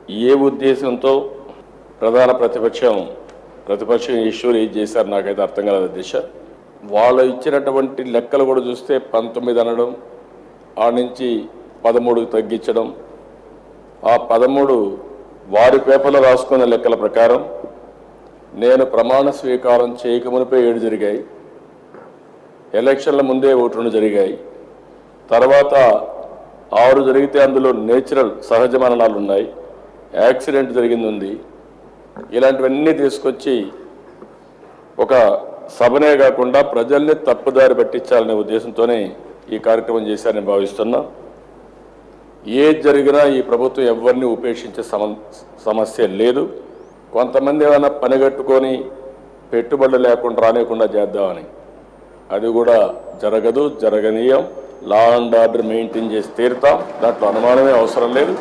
ఏ ఉద్దేశంతో ప్రధాన ప్రతిపక్షం ఇష్యూలు ఏం చేశారు నాకైతే అర్థం కాలేదు దిశ. వాళ్ళు ఇచ్చినటువంటి లెక్కలు కూడా చూస్తే 19 అనడం, ఆ నుంచి 13కు తగ్గించడం, ఆ 13 వారి పేపర్లో రాసుకున్న లెక్కల ప్రకారం నేను ప్రమాణ స్వీకారం చేయకమునిపై 7 జరిగాయి, ఎలక్షన్ల ముందే 1 జరిగాయి, తర్వాత 6 జరిగితే అందులో నేచురల్ సహజ మరణాలు ఉన్నాయి, యాక్సిడెంట్ జరిగింది ఉంది. ఇలాంటివన్నీ తీసుకొచ్చి ఒక సభనే కాకుండా ప్రజల్ని తప్పుదారి పట్టించాలనే ఉద్దేశంతోనే ఈ కార్యక్రమం చేశారని భావిస్తున్నా. ఏది జరిగినా ఈ ప్రభుత్వం ఎవరిని ఉపేక్షించే సమస్య లేదు. కొంతమంది ఏమైనా పనిగట్టుకొని పెట్టుబడులు లేకుండా రానియకుండా చేద్దామని, అది కూడా జరగదు, జరగనీయం. లా అండ్ ఆర్డర్ మెయింటైన్ చేసి తీరుతాం, దాంట్లో అనుమానమే అవసరం లేదు.